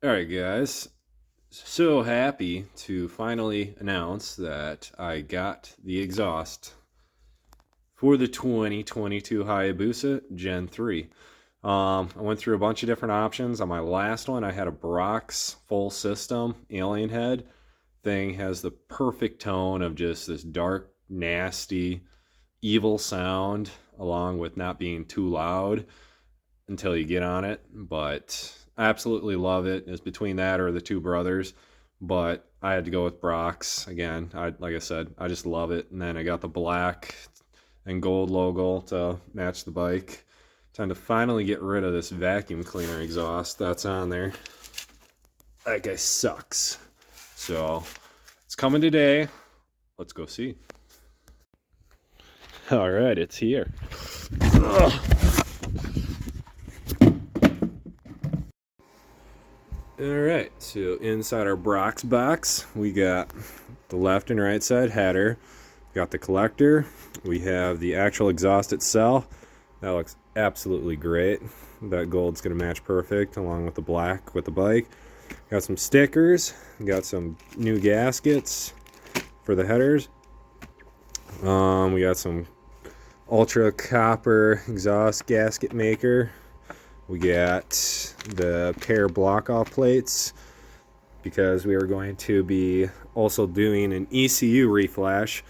All right, guys. So happy to finally announce that I got the exhaust for the 2022 Hayabusa Gen 3. I went through a bunch of different options. On my last one, I had a Brox full system alien head. Thing has the perfect tone of just this dark, nasty, evil sound, along with not being too loud until you get on it. But I absolutely love it. It's between that or the two brothers. But I had to go with Brock's again. Like I said, I just love it. And then I got the black and gold logo to match the bike. Time to finally get rid of this vacuum cleaner exhaust that's on there. That guy sucks. So it's coming today. Let's go see. All right, it's here. Ugh. All right, so inside our Brox box, we got the left and right side header. We got the collector. We have the actual exhaust itself. That looks absolutely great. That gold's gonna match perfect along with the black with the bike. Got some stickers. Got some new gaskets for the headers. We got some ultra copper exhaust gasket maker. We got the pair block off plates because we are going to be also doing an ECU reflash,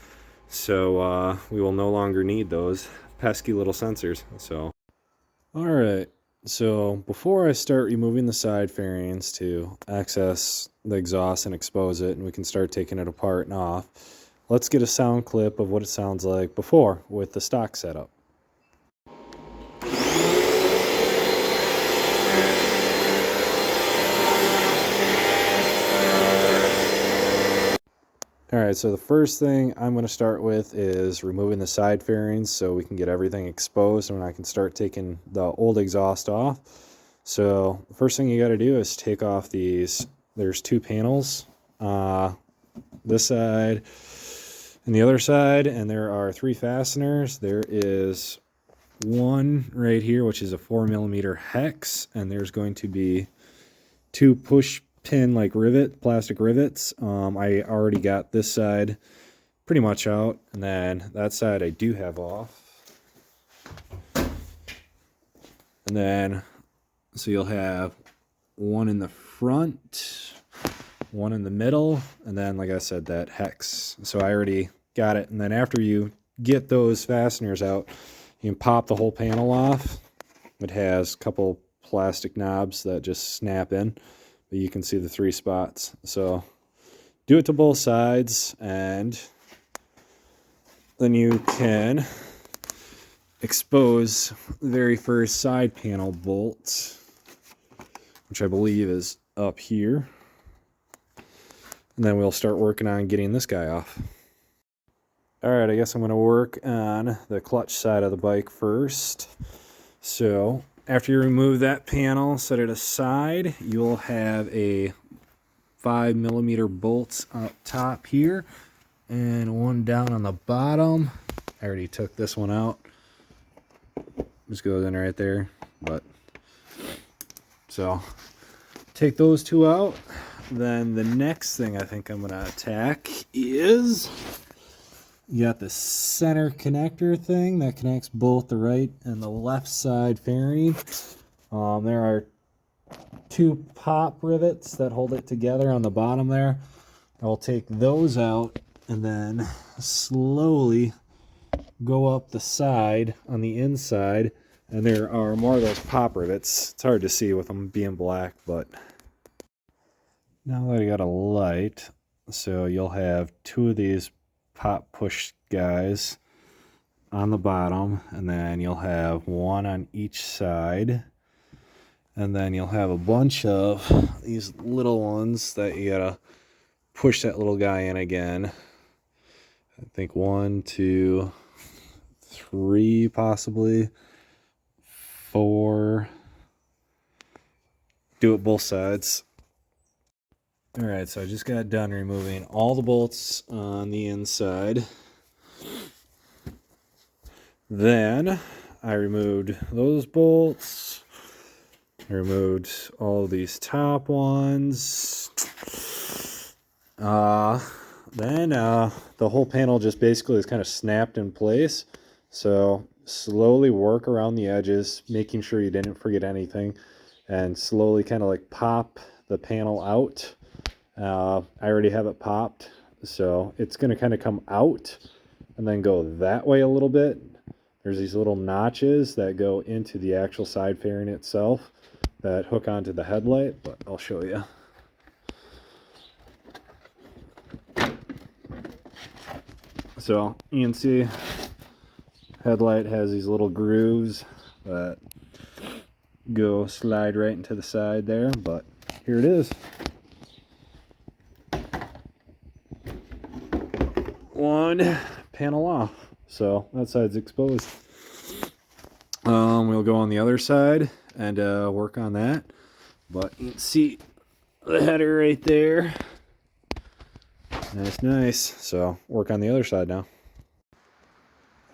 so we will no longer need those pesky little sensors. So all right, so before I start removing the side fairings to access the exhaust and expose it, and we can start taking it apart and off, let's get a sound clip of what it sounds like before with the stock setup. All right, so the first thing I'm going to start with is removing the side fairings so we can get everything exposed and I can start taking the old exhaust off. So the first thing you got to do is take off these. There's two panels, this side and the other side, and there are three fasteners. There is one right here, which is a 4mm hex, and there's going to be two push pin like plastic rivets. I already got this side pretty much out, and then that side I do have off. And then so you'll have one in the front, one in the middle, and then like I said, that hex. So I already got it. And then after you get those fasteners out, you can pop the whole panel off. It has a couple plastic knobs that just snap in, but you can see the three spots. So do it to both sides, and then you can expose the very first side panel bolt, which I believe is up here. And then we'll start working on getting this guy off. All right, I guess I'm going to work on the clutch side of the bike first. So after you remove that panel, set it aside, you'll have a 5mm bolt up top here and one down on the bottom. I already took this one out. Just goes in right there. But so take those two out. Then the next thing I think I'm going to attack is you got the center connector thing that connects both the right and the left side fairing. There are two pop rivets that hold it together on the bottom there. I'll take those out and then slowly go up the side on the inside, and there are more of those pop rivets. It's hard to see with them being black, but now that I got a light, so you'll have two of these pop push guys on the bottom, and then you'll have one on each side, and then you'll have a bunch of these little ones that you gotta push that little guy in again. I think 1, 2, 3, possibly 4. Do it both sides. All right, so I just got done removing all the bolts on the inside. Then I removed those bolts, I removed all of these top ones. Then the whole panel just basically is kind of snapped in place. So slowly work around the edges, making sure you didn't forget anything, and slowly kind of like pop the panel out. I already have it popped, so it's going to kind of come out and then go that way a little bit. There's these little notches that go into the actual side fairing itself that hook onto the headlight, but I'll show you. So you can see headlight has these little grooves that go slide right into the side there, but here it is. One panel off, so that side's exposed. We'll go on the other side and work on that, but you can see the header right there. Nice. So work on the other side now.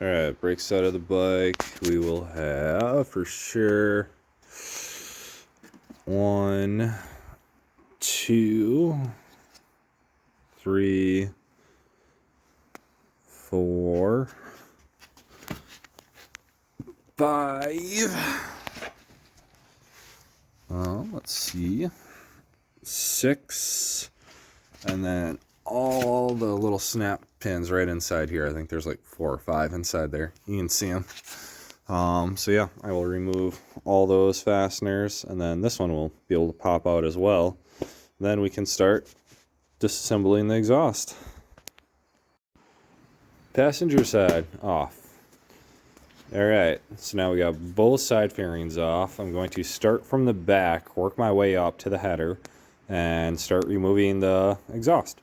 All right, brake side of the bike, we will have for sure 1, 2, 3, 4, 5. Let's see, 6, and then all the little snap pins right inside here. I think there's like 4 or 5 inside there. You can see them. So yeah, I will remove all those fasteners, and then this one will be able to pop out as well. Then we can start disassembling the exhaust. Passenger side off. Alright, so now we got both side fairings off. I'm going to start from the back, work my way up to the header, and start removing the exhaust.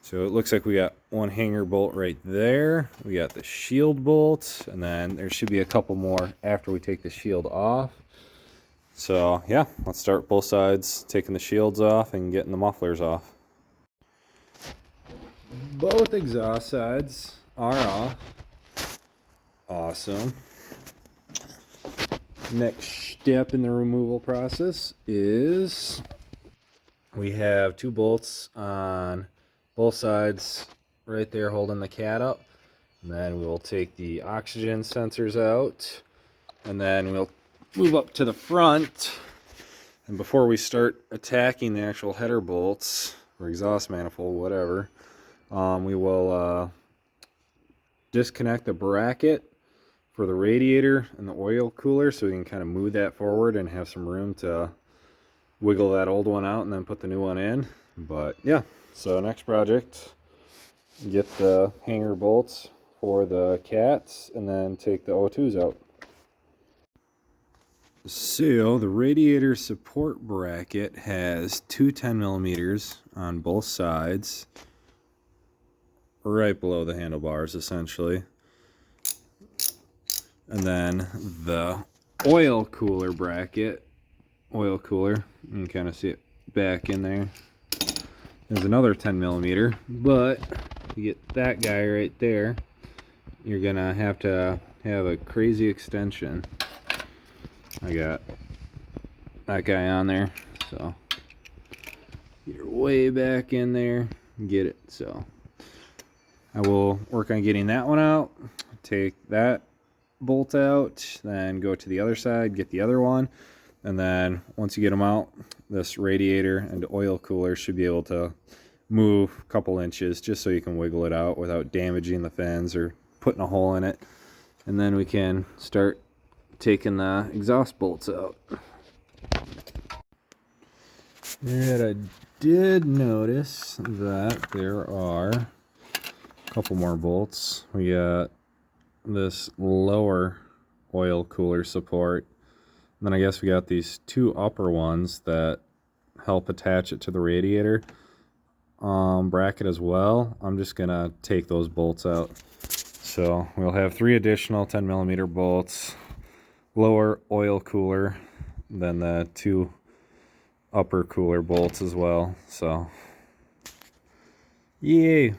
So it looks like we got one hanger bolt right there. We got the shield bolt, and then there should be a couple more after we take the shield off. So yeah, let's start both sides, taking the shields off and getting the mufflers off. Both exhaust sides are off. Awesome. Next step in the removal process is we have 2 bolts on both sides right there holding the cat up. And then we'll take the oxygen sensors out, and then we'll move up to the front. And before we start attacking the actual header bolts or exhaust manifold, whatever, we will disconnect the bracket for the radiator and the oil cooler, so we can kind of move that forward and have some room to wiggle that old one out and then put the new one in. But yeah, so next project, get the hanger bolts for the cats and then take the O2s out. So the radiator support bracket has 2 10mm on both sides, right below the handlebars essentially. And then the oil cooler bracket, you can kind of see it back in there. There's another 10mm, but you get that guy right there, you're gonna have to have a crazy extension. I got that guy on there, so you're way back in there, get it. So I will work on getting that one out, take that bolt out, then go to the other side, get the other one, and then once you get them out, this radiator and oil cooler should be able to move a couple inches just so you can wiggle it out without damaging the fins or putting a hole in it. And then we can start taking the exhaust bolts out. And I did notice that there are a couple more bolts. We got this lower oil cooler support, and then I guess we got these 2 upper ones that help attach it to the radiator bracket as well. I'm just gonna take those bolts out. So we'll have 3 additional 10mm bolts, lower oil cooler, then the 2 upper cooler bolts as well. So yay.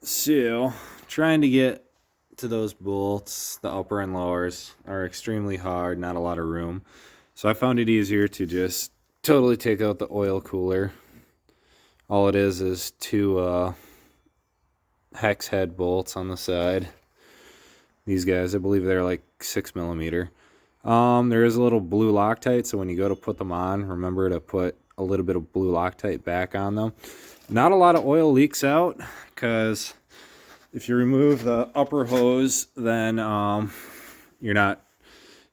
So trying to get to those bolts, the upper and lowers, are extremely hard, not a lot of room. So I found it easier to just totally take out the oil cooler. All it is two hex head bolts on the side. These guys, I believe they're like 6mm. There is a little blue Loctite, so when you go to put them on, remember to put a little bit of blue Loctite back on them. Not a lot of oil leaks out, because if you remove the upper hose, then you're not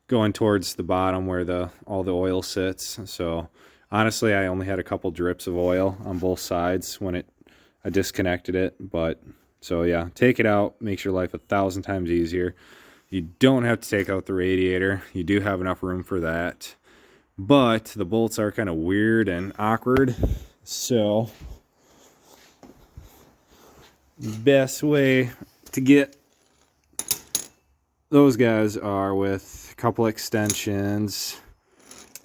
going towards the bottom where all the oil sits. So honestly, I only had a couple drips of oil on both sides when I disconnected it. But so yeah, take it out, makes your life 1,000 times easier. You don't have to take out the radiator. You do have enough room for that. But the bolts are kind of weird and awkward. So best way to get those guys are with a couple extensions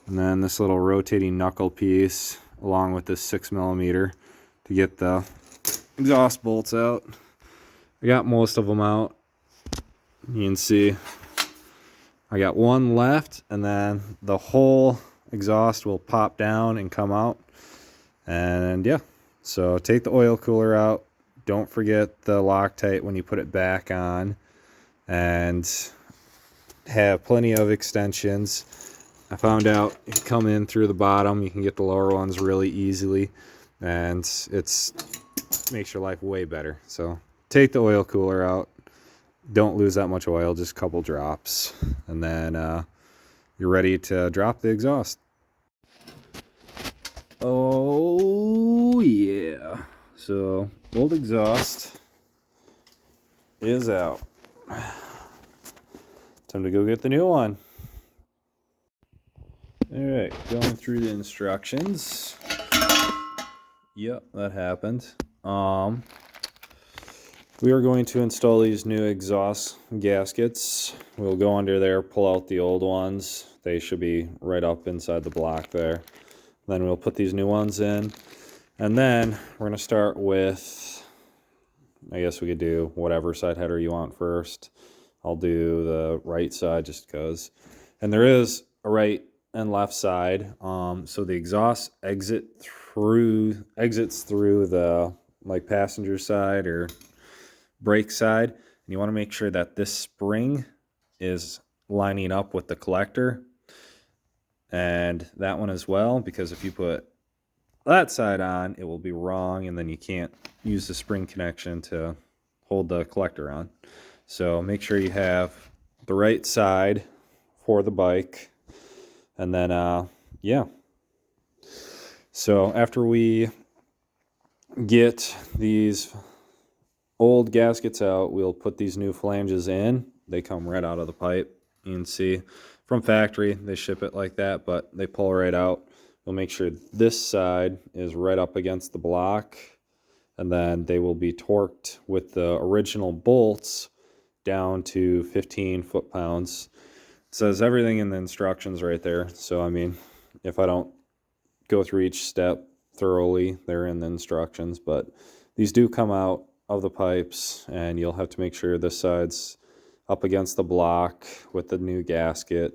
and then this little rotating knuckle piece along with this 6mm to get the exhaust bolts out. I got most of them out. You can see I got one left, and then the whole exhaust will pop down and come out. And yeah, so take the oil cooler out. Don't forget the Loctite when you put it back on, and have plenty of extensions. I found out you can come in through the bottom. You can get the lower ones really easily, and makes your life way better. So take the oil cooler out. Don't lose that much oil, just a couple drops, and then you're ready to drop the exhaust. Oh yeah, so old exhaust is out. Time to go get the new one. All right, going through the instructions. Yep, that happened. We are going to install these new exhaust gaskets. We'll go under there, pull out the old ones. They should be right up inside the block there. Then we'll put these new ones in. And then we're going to start with, I guess we could do whatever side header you want first. I'll do the right side just because. And there is a right and left side. So the exhaust exits through the passenger side or brake side, and you want to make sure that this spring is lining up with the collector and that one as well, because if you put that side on, it will be wrong, and then you can't use the spring connection to hold the collector on. So make sure you have the right side for the bike. And then yeah, so after we get these old gaskets out, we'll put these new flanges in. They come right out of the pipe. You can see from factory they ship it like that, but they pull right out. We'll make sure this side is right up against the block, and then they will be torqued with the original bolts down to 15 foot-pounds. It says everything in the instructions right there, so I mean, if I don't go through each step thoroughly, they're in the instructions, but these do come out of the pipes, and you'll have to make sure this side's up against the block with the new gasket,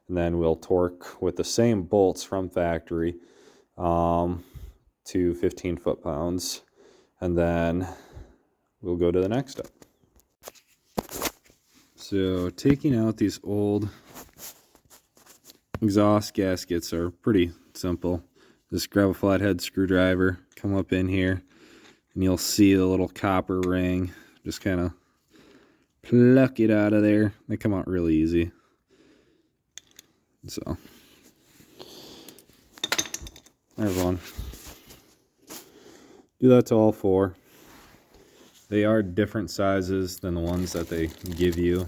and then we'll torque with the same bolts from factory to 15 foot-pounds, and then we'll go to the next step. So taking out these old exhaust gaskets are pretty simple. Just grab a flathead screwdriver, come up in here, and you'll see the little copper ring. Just kind of pluck it out of there. They come out really easy. So there's one. Do that to all four. They are different sizes than the ones that they give you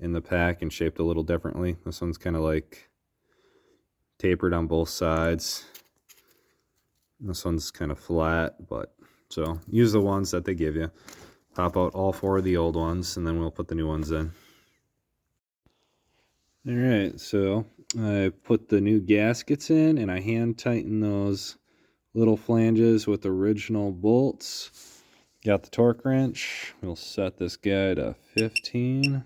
in the pack and shaped a little differently. This one's kind of like tapered on both sides. This one's kind of flat, but so use the ones that they give you. Pop out all four of the old ones, and then we'll put the new ones in. All right, so I put the new gaskets in, and I hand tighten those little flanges with original bolts. Got the torque wrench. We'll set this guy to 15.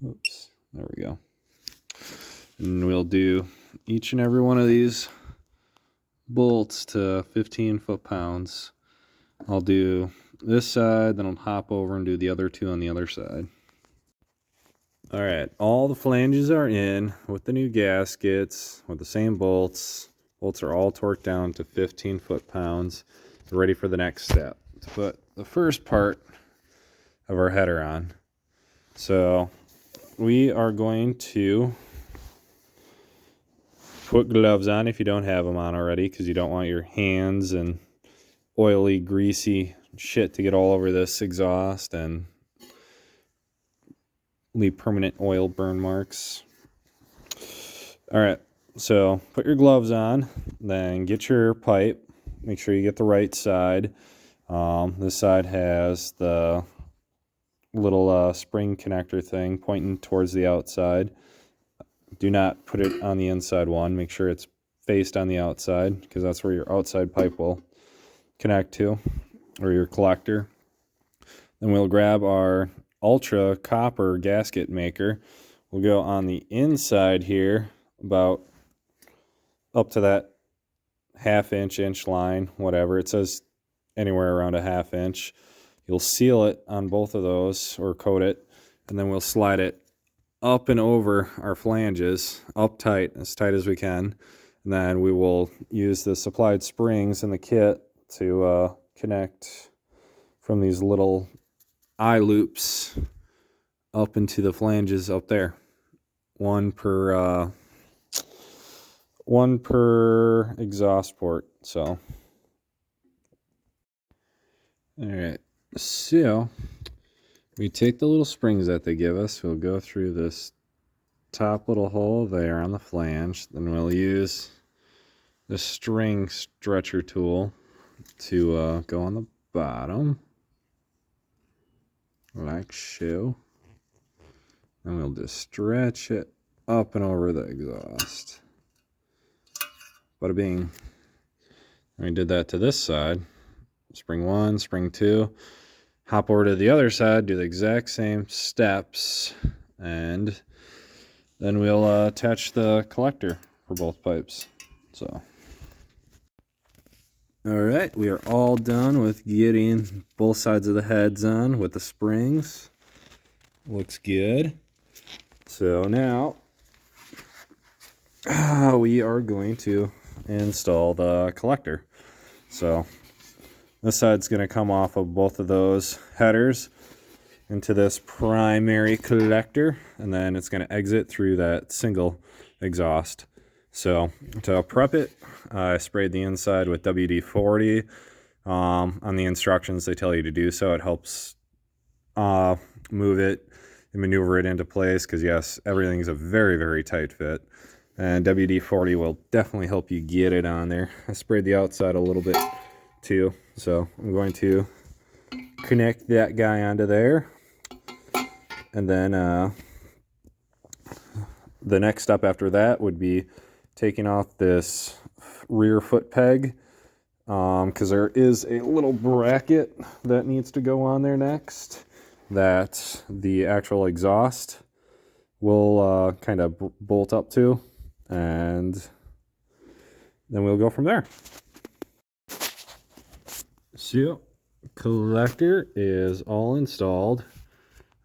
Oops, there we go. And we'll do each and every one of these bolts to 15 foot-pounds. I'll do this side, then I'll hop over and do the other two on the other side. All right, all the flanges are in with the new gaskets, with the same bolts. Bolts are all torqued down to 15 foot-pounds. We're ready for the next step, to put the first part of our header on. So we are going to put gloves on if you don't have them on already, because you don't want your hands and oily, greasy shit to get all over this exhaust and leave permanent oil burn marks. All right, so put your gloves on, then get your pipe. Make sure you get the right side. This side has the little spring connector thing pointing towards the outside. Do not put it on the inside one. Make sure it's faced on the outside, because that's where your outside pipe will connect to, or your collector. Then we'll grab our ultra copper gasket maker. We'll go on the inside here, about up to that half-inch line, whatever. It says anywhere around a half-inch. You'll seal it on both of those, or coat it, and then we'll slide it up and over our flanges, up tight, as tight as we can. And then we will use the supplied springs in the kit to connect from these little eye loops up into the flanges up there. One per exhaust port. So, all right. So we take the little springs that they give us. We'll go through this top little hole there on the flange. Then we'll use the string stretcher tool to go on the bottom, like so. And we'll just stretch it up and over the exhaust. Bada bing. And we did that to this side. Spring one, spring two. Hop over to the other side, do the exact same steps, and then we'll attach the collector for both pipes. So, all right, we are all done with getting both sides of the heads on with the springs. Looks good. So now we are going to install the collector. So this side's going to come off of both of those headers into this primary collector, and then it's going to exit through that single exhaust. So to prep it, I sprayed the inside with WD-40. On the instructions, they tell you to do so. It helps move it and maneuver it into place, because yes, everything's a very, very tight fit. And WD-40 will definitely help you get it on there. I sprayed the outside a little bit too. So I'm going to connect that guy onto there. And then the next step after that would be taking off this rear foot peg, because there is a little bracket that needs to go on there next that the actual exhaust will kind of bolt up to, and then we'll go from there. So, collector is all installed.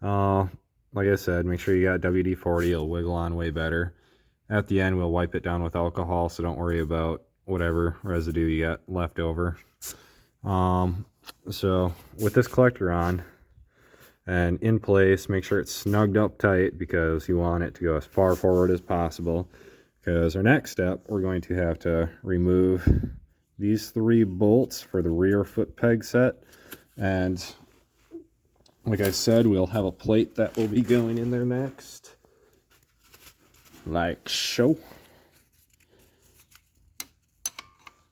Like I said, make sure you got WD-40. It'll wiggle on way better. At the end, we'll wipe it down with alcohol, so don't worry about whatever residue you got left over. So with this collector on and in place, make sure it's snugged up tight, because you want it to go as far forward as possible. Because our next step, we're going to have to remove these 3 bolts for the rear foot peg set. And like I said, we'll have a plate that will be going in there next, like so.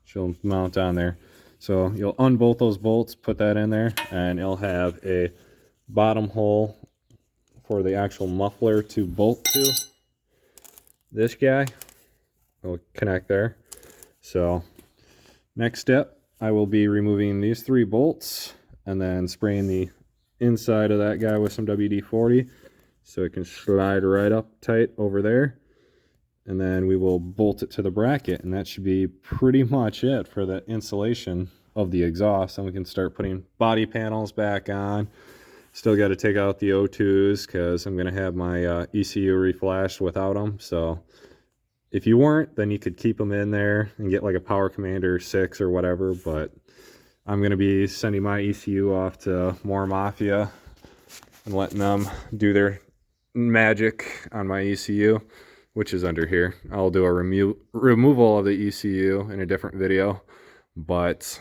She'll mount on there. So you'll unbolt those bolts, put that in there, and it'll have a bottom hole for the actual muffler to bolt to. This guy will connect there. So next step, I will be removing these 3 bolts and then spraying the inside of that guy with some WD-40. so it can slide right up tight over there. And then we will bolt it to the bracket, and that should be pretty much it for the insulation of the exhaust. And we can start putting body panels back on. Still got to take out the O2s because I'm going to have my ECU reflashed without them. So if you weren't, then you could keep them in there and get like a Power Commander 6 or whatever. But I'm going to be sending my ECU off to More Mafia and letting them do their magic on my ECU, which is under here. I'll do a removal of the ECU in a different video, but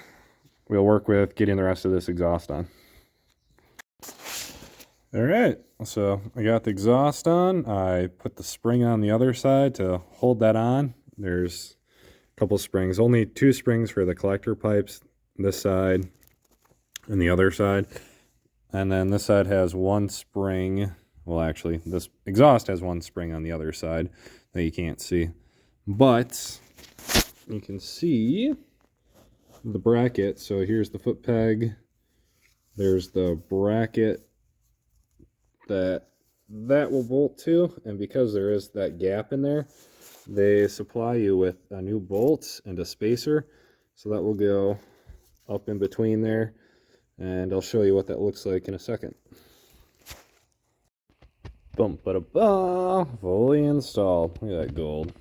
we'll work with getting the rest of this exhaust on. All right, so I got the exhaust on. I put the spring on the other side to hold that on. There's a couple springs, only 2 springs for the collector pipes, this side and the other side. And then this side has 1 spring. Well, actually, this exhaust has 1 spring on the other side that you can't see. But you can see the bracket. So here's the foot peg. There's the bracket that will bolt to. And because there is that gap in there, they supply you with a new bolt and a spacer. So that will go up in between there. And I'll show you what that looks like in a second. Boom, ba-da-ba, fully installed. Look at that gold.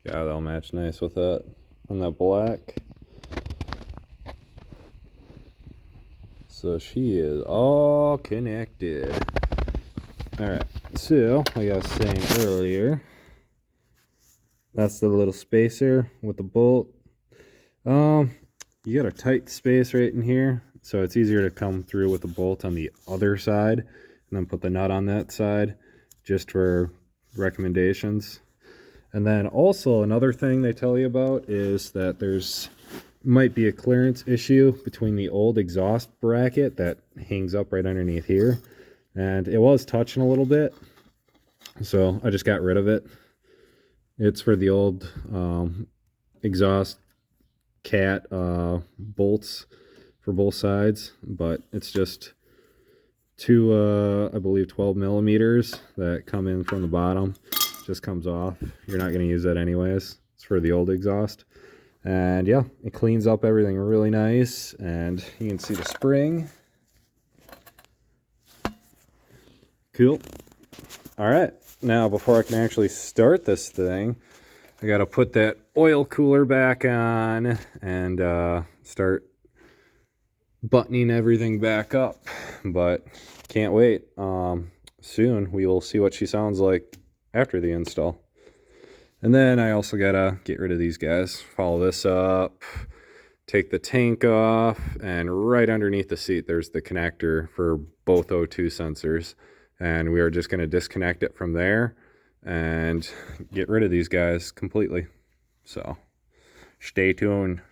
Yeah, that'll match nice with that. And that black. So she is all connected. Alright, so like I was saying earlier, that's the little spacer with the bolt. You got a tight space right in here, so it's easier to come through with the bolt on the other side and then put the nut on that side, just for recommendations. And then also another thing they tell you about is that there's might be a clearance issue between the old exhaust bracket that hangs up right underneath here, and it was touching a little bit, so I just got rid of it. It's for the old exhaust cat bolts for both sides, but it's just 2 I believe 12 millimeters that come in from the bottom. Just comes off. You're not going to use that anyways. It's for the old exhaust. And yeah, it cleans up everything really nice. And you can see the spring. Cool. All right, now before I can actually start this thing, I got to put that oil cooler back on and start buttoning everything back up. But can't wait. Soon we will see what she sounds like after the install. And then I also gotta get rid of these guys. Follow this up, take the tank off, and right underneath the seat there's the connector for both O2 sensors. And we are just gonna disconnect it from there and get rid of these guys completely. So stay tuned.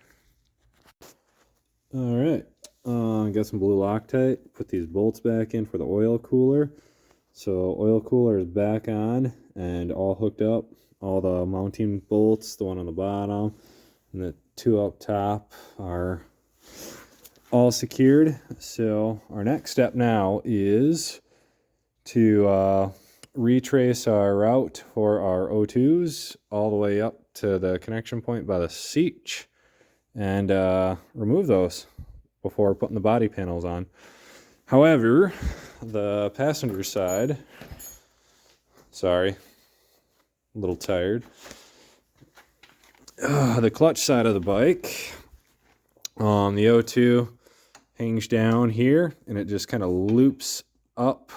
All right, got some blue Loctite. Put these bolts back in for the oil cooler. So oil cooler is back on and all hooked up. All the mounting bolts, the one on the bottom and the 2 up top, are all secured. So our next step now is to retrace our route for our O2s all the way up to the connection point by the seat and remove those before putting the body panels on. However, the passenger side, sorry, a little tired. The clutch side of the bike, the O2 hangs down here and it just kind of loops up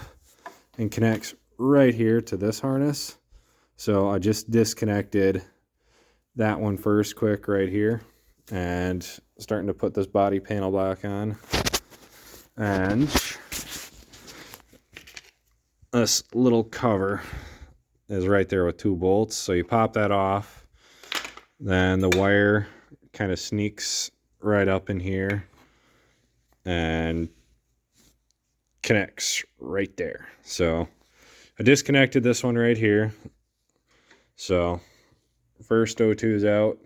and connects right here to this harness. So I just disconnected that one first quick right here and starting to put this body panel back on. And this little cover is right there with 2 bolts. So you pop that off, then the wire kind of sneaks right up in here and connects right there. So I disconnected this one right here. So first O2 is out.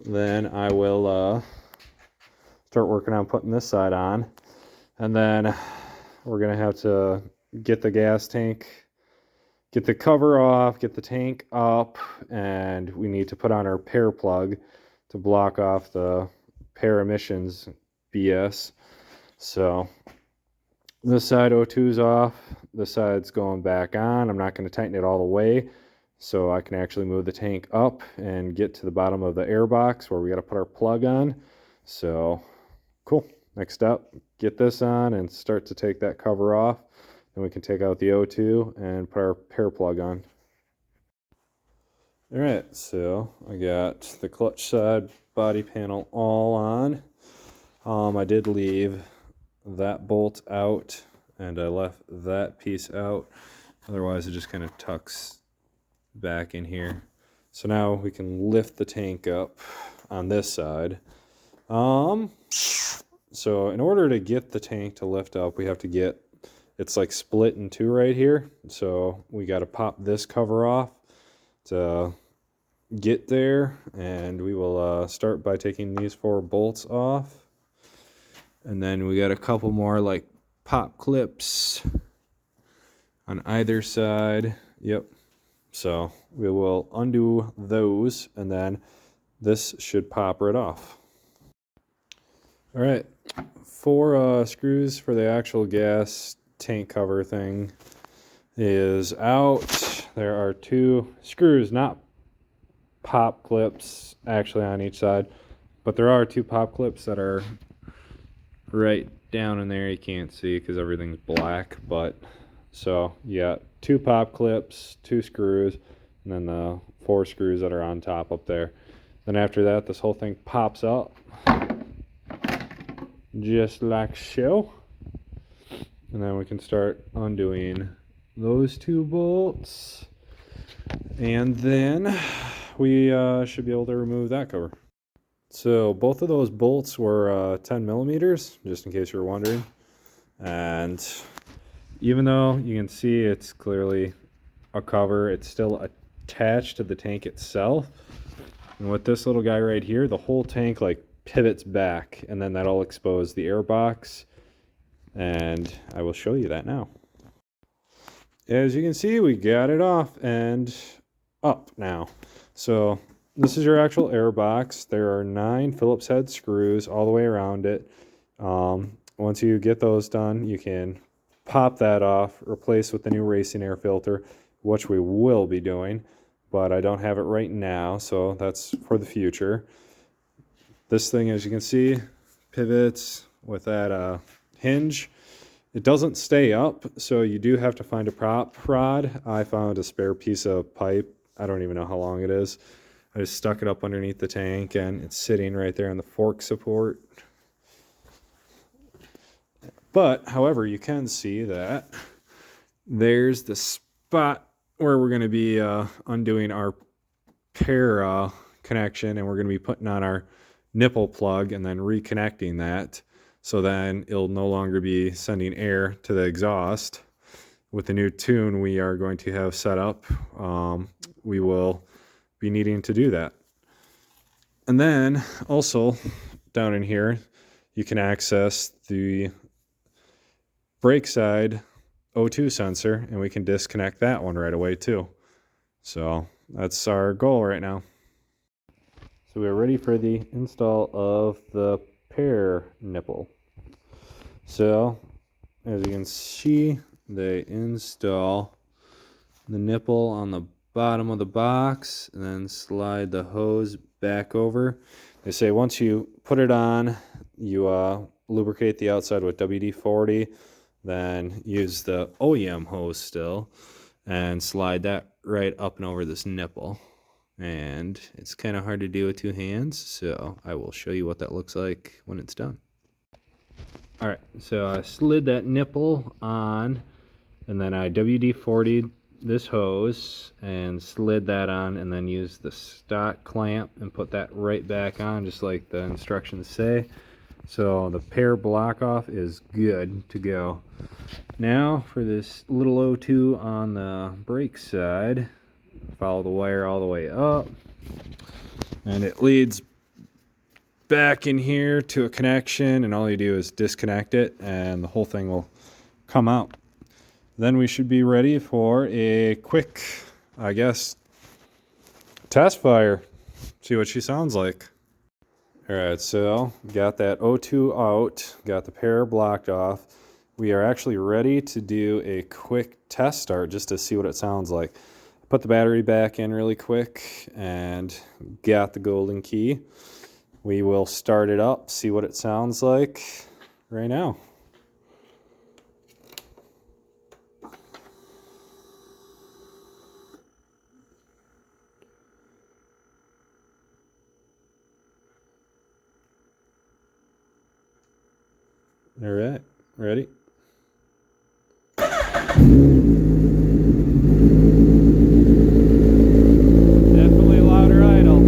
Then I will start working on putting this side on. And then we're going to have to get the gas tank, get the cover off, get the tank up, and we need to put on our pair plug to block off the pair emissions BS. So this side O2 is off, this side's going back on. I'm not going to tighten it all the way, so I can actually move the tank up and get to the bottom of the air box where we got to put our plug on. So cool. Next up, get this on and start to take that cover off. Then we can take out the O2 and put our pair plug on. All right, so I got the clutch side body panel all on. I did leave that bolt out and I left that piece out. Otherwise it just kind of tucks back in here. So now we can lift the tank up on this side. So in order to get the tank to lift up, we have to get, it's like split in two right here. So we got to pop this cover off to get there. And we will start by taking these 4 bolts off. And then we got a couple more like pop clips on either side. Yep. So we will undo those and then this should pop right off. All right, 4 screws for the actual gas tank cover thing is out. There are 2 screws, not pop clips actually on each side, but there are 2 pop clips that are right down in there. You can't see because everything's black, but so you got 2 pop clips, 2 screws, and then the 4 screws that are on top up there. Then after that, this whole thing pops up just like so. And then we can start undoing those 2 bolts. And then we should be able to remove that cover. So both of those bolts were 10 millimeters, just in case you're wondering. And even though you can see it's clearly a cover, it's still attached to the tank itself. And with this little guy right here, the whole tank like pivots back, and then that'll expose the air box. And I will show you that now. As you can see, we got it off and up now. So this is your actual air box. There are 9 Phillips head screws all the way around it. Once you get those done, you can pop that off, replace with the new racing air filter, which we will be doing, but I don't have it right now, so that's for the future. This thing, as you can see, pivots with that hinge. It doesn't stay up, so you do have to find a prop rod. I found a spare piece of pipe. I don't even know how long it is. I just stuck it up underneath the tank, and it's sitting right there on the fork support. But, however, you can see that there's the spot where we're going to be undoing our pair connection, and we're going to be putting on our nipple plug and then reconnecting that. So then it'll no longer be sending air to the exhaust. With the new tune we are going to have set up, we will be needing to do that. And then also down in here, you can access the brake side O2 sensor, and we can disconnect that one right away too. So that's our goal right now. So we're ready for the install of the pair nipple. So as you can see, they install the nipple on the bottom of the box and then slide the hose back over. They say once you put it on, you lubricate the outside with WD-40, then use the OEM hose still and slide that right up and over this nipple. And it's kind of hard to do with 2 hands, so I will show you what that looks like when it's done. Alright, so I slid that nipple on, and then I WD-40'd this hose and slid that on, and then used the stock clamp and put that right back on, just like the instructions say. So the pair block off is good to go. Now for this little O2 on the brake side, follow the wire all the way up, and it leads back in here to a connection, and all you do is disconnect it and the whole thing will come out. Then we should be ready for a quick, I guess, test fire. See what she sounds like. All right, so got that O2 out, got the pair blocked off. We are actually ready to do a quick test start just to see what it sounds like. Put the battery back in really quick and got the golden key. We will start it up, see what it sounds like right now. All right, ready? Definitely louder idle.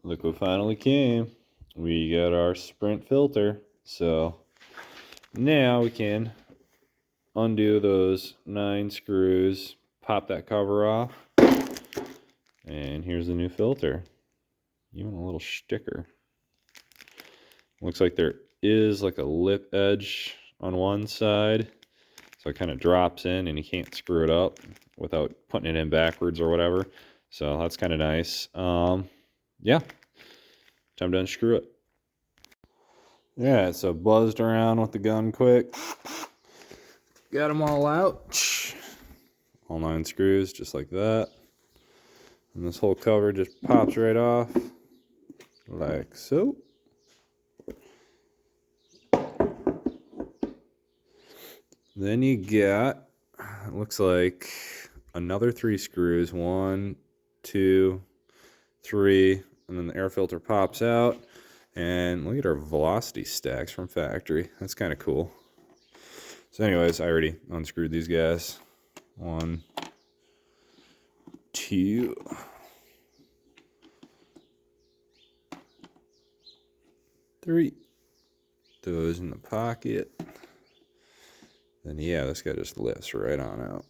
Look what finally came. We got our Sprint filter. So now we can undo those 9 screws, pop that cover off, and here's the new filter. Even a little sticker. Looks like there is like a lip edge on one side, so it kind of drops in and you can't screw it up without putting it in backwards or whatever. So that's kind of nice. Yeah, time to unscrew it. Yeah, so buzzed around with the gun quick. Got them all out. All 9 screws, just like that. And this whole cover just pops right off, like so. Then you got, it looks like another 3 screws. 1, 2, 3, and then the air filter pops out. And look at our velocity stacks from factory. That's kind of cool. So anyways, I already unscrewed these guys. 1, 2, 3. Those in the pocket. Then yeah, this guy just lifts right on out.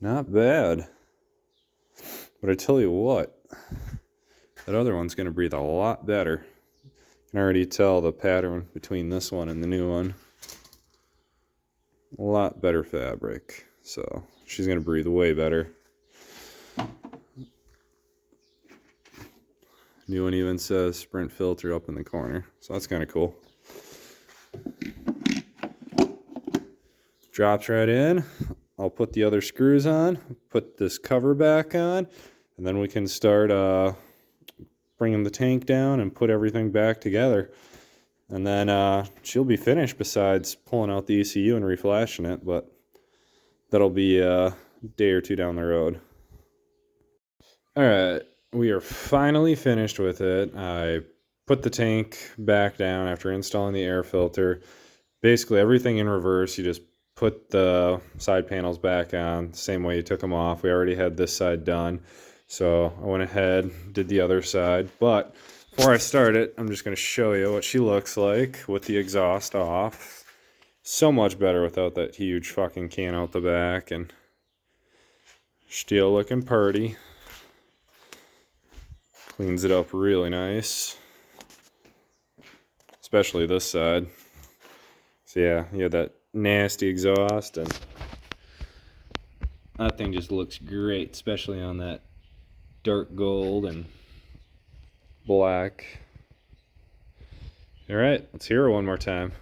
Not bad. But I tell you what, that other one's going to breathe a lot better. You can already tell the pattern between this one and the new one. A lot better fabric. So she's going to breathe way better. New one even says Sprint filter up in the corner. So that's kind of cool. Drops right in. I'll put the other screws on, put this cover back on, and then we can start bringing the tank down and put everything back together. And then she'll be finished besides pulling out the ECU and reflashing it, but that'll be a day or 2 down the road. All right, we are finally finished with it. I put the tank back down after installing the air filter. Basically everything in reverse. You just put the side panels back on the same way you took them off. We already had this side done, so I went ahead, did the other side. But before I start it, I'm just going to show you what she looks like with the exhaust off. So much better without that huge fucking can out the back, and still looking purty. Cleans it up really nice, especially this side. So yeah, you had that nasty exhaust, and that thing just looks great, especially on that dark gold and black. All right, let's hear it one more time.